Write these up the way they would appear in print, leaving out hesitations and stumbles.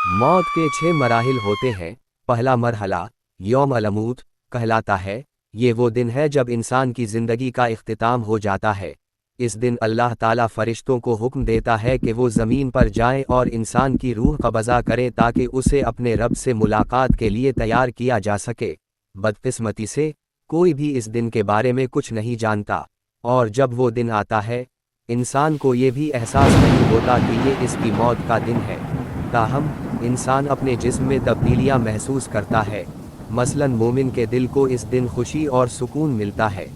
मौत के 6 मराहिल होते हैं। पहला मरहला यौम अलमूत कहलाता है। ये वो दिन है जब इंसान की ज़िंदगी का इख्तिताम हो जाता है। इस दिन अल्लाह ताला फरिश्तों को हुक्म देता है कि वो ज़मीन पर जाएं और इंसान की रूह कब्ज़ा करें ताकि उसे अपने रब से मुलाकात के लिए तैयार किया जा सके। बदकिस्मती से कोई भी इस दिन के बारे में कुछ नहीं जानता, और जब वो दिन आता है इंसान को ये भी एहसास नहीं होता कि ये इसकी मौत का दिन है। ताहम इंसान अपने जिस्म में तब्दीलियां महसूस करता है। मसलन मोमिन के दिल को इस दिन खुशी और सुकून मिलता है,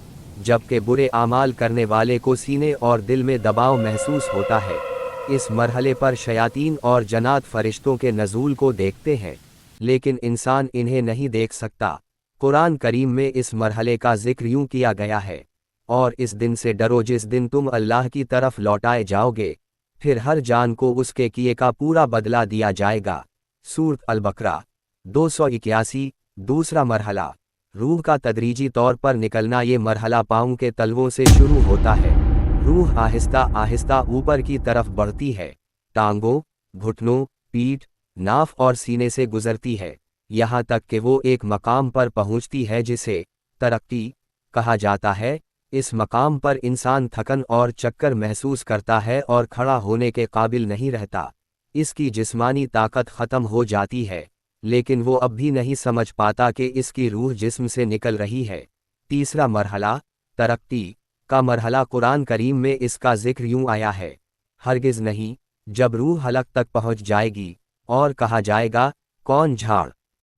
जबकि बुरे आमाल करने वाले को सीने और दिल में दबाव महसूस होता है। इस मरहले पर शयातीन और जन्नात फरिश्तों के नज़ूल को देखते हैं, लेकिन इंसान इन्हें नहीं देख सकता। कुरान करीम में इस मरहले का जिक्र यूं किया गया है, और इस दिन से डरो जिस दिन तुम अल्लाह की तरफ लौटाए जाओगे, फिर हर जान को उसके किए का पूरा बदला दिया जाएगा। सूरत अल-बकरा 281। दूसरा मरहला रूह का तदरीजी तौर पर निकलना। ये मरहला पाँव के तलवों से शुरू होता है। रूह आहिस्ता आहिस्ता ऊपर की तरफ बढ़ती है, टांगों, घुटनों, पीठ, नाफ और सीने से गुजरती है, यहाँ तक कि वो एक मकाम पर पहुँचती है जिसे तरक्की कहा जाता है। इस मकाम पर इंसान थकन और चक्कर महसूस करता है और खड़ा होने के काबिल नहीं रहता। इसकी जिस्मानी ताकत ख़त्म हो जाती है, लेकिन वो अब भी नहीं समझ पाता कि इसकी रूह जिस्म से निकल रही है। तीसरा मरहला तरक्की का मरहला। कुरान करीम में इसका जिक्र यूं आया है, हरगिज़ नहीं, जब रूह हलक तक पहुंच जाएगी और कहा जाएगा कौन झाड़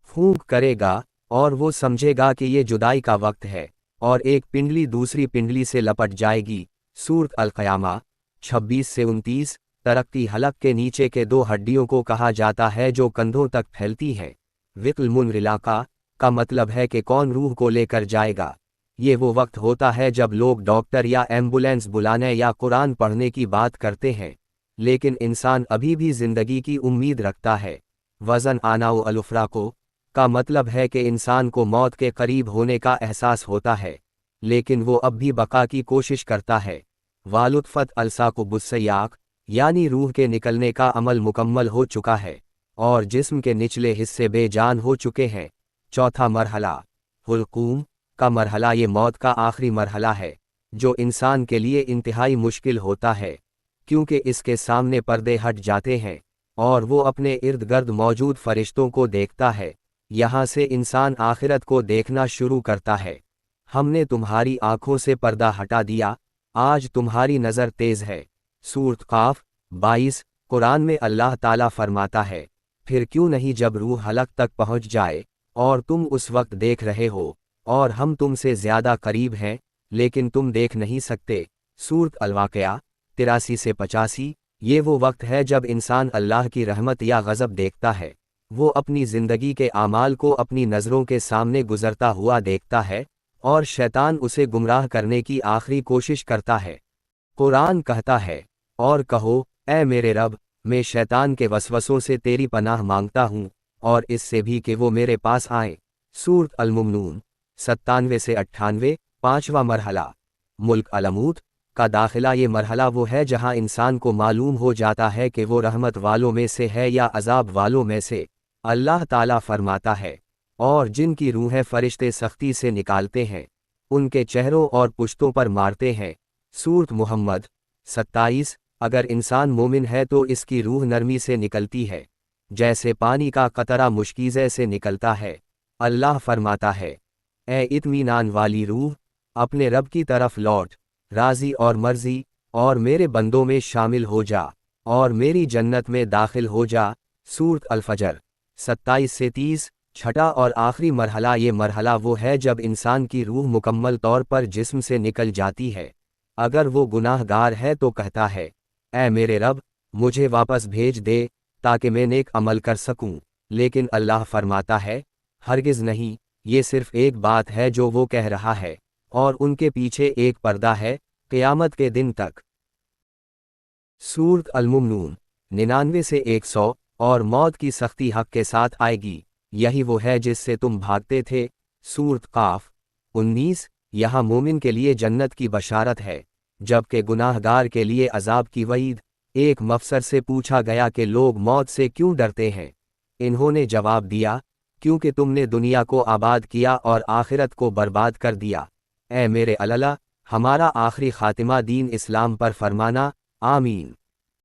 फूंक करेगा, और वो समझेगा कि ये जुदाई का वक्त है, और एक पिंडली दूसरी पिंडली से लपट जाएगी। सूरत अल-क़यामा 26 से 29। तरक्की हलक के नीचे के 2 हड्डियों को कहा जाता है जो कंधों तक फैलती हैं। विक्ल मुनरिलाका का मतलब है कि कौन रूह को लेकर जाएगा। ये वो वक्त होता है जब लोग डॉक्टर या एम्बुलेंस बुलाने या कुरान पढ़ने की बात करते हैं, लेकिन इंसान अभी भी ज़िंदगी की उम्मीद रखता है। वज़न आनाउ अलुफ्राको का मतलब है कि इंसान को मौत के करीब होने का एहसास होता है, लेकिन वो अब भी बका की कोशिश करता है। वालुत्फ़त अलसाको बुस्सयाक यानी रूह के निकलने का अमल मुकम्मल हो चुका है और जिस्म के निचले हिस्से बेजान हो चुके हैं। चौथा मरहला हुल्कूम का मरहला। ये मौत का आखिरी मरहला है जो इंसान के लिए इंतहाई मुश्किल होता है, क्योंकि इसके सामने पर्दे हट जाते हैं और वो अपने इर्द गिर्द मौजूद फरिश्तों को देखता है। यहाँ से इंसान आखिरत को देखना शुरू करता है। हमने तुम्हारी आंखों से पर्दा हटा दिया, आज तुम्हारी नज़र तेज़ है। सूरत क़ाफ 22। कुरान में अल्लाह ताला फरमाता है, फिर क्यों नहीं जब रूह हलक तक पहुँच जाए और तुम उस वक्त देख रहे हो, और हम तुमसे ज़्यादा करीब हैं लेकिन तुम देख नहीं सकते। सूरत अल-वाक़िया 83 से 85। ये वो वक्त है जब इंसान अल्लाह की रहमत या गज़ब देखता है। वो अपनी ज़िंदगी के आमाल को अपनी नज़रों के सामने गुज़रता हुआ देखता है और शैतान उसे गुमराह करने की आखिरी कोशिश करता है। कुरान कहता है, और कहो ऐ मेरे रब, मैं शैतान के वसवसों से तेरी पनाह मांगता हूँ और इससे भी कि वो मेरे पास आए। सूरत अल-मुमनून 97 से 98। पाँचवा मरहला मुल्क अलमूत का दाखिला। ये मरहला वो है जहाँ इंसान को मालूम हो जाता है कि वो रहमत वालों में से है या अजाब वालों में से। अल्लाह ताला फरमाता है, और जिनकी रूहें फरिश्ते सख्ती से निकालते हैं उनके चेहरों और पुश्तों पर मारते हैं। सूरत मुहम्मद 27। अगर इंसान मोमिन है तो इसकी रूह नरमी से निकलती है, जैसे पानी का कतरा मुश्कीज़े से निकलता है। अल्लाह फरमाता है, ए इत्मीनान वाली रूह, अपने रब की तरफ लौट, राज़ी और मर्ज़ी और मेरे बंदों में शामिल हो जा और मेरी जन्नत में दाखिल हो जा। सूरत अल-फजर 27 से 30। छठा और आखिरी मरहला। ये मरहला वो है जब इंसान की रूह मुकम्मल तौर पर जिस्म से निकल जाती है। अगर वो गुनाहगार है तो कहता है, ऐ मेरे रब, मुझे वापस भेज दे ताकि मैं नेक अमल कर सकूं। लेकिन अल्लाह फरमाता है, हरगिज़ नहीं, ये सिर्फ एक बात है जो वो कह रहा है, और उनके पीछे एक पर्दा है क़यामत के दिन तक। सूरत अल-मुमनून 99 से 100। और मौत की सख्ती हक़ के साथ आएगी, यही वो है जिससे तुम भागते थे। सूरत क़ाफ 19। यहाँ मोमिन के लिए जन्नत की बशारत है, जबकि गुनाहगार के लिए अजाब की वईद। एक मफसर से पूछा गया कि लोग मौत से क्यों डरते हैं। انہوں نے جواب دیا، کیونکہ تم نے دنیا کو آباد کیا اور آخرت کو برباد کر دیا۔ اے میرے اللہ، ہمارا آخری خاتمہ دین اسلام پر فرمانا، آمین۔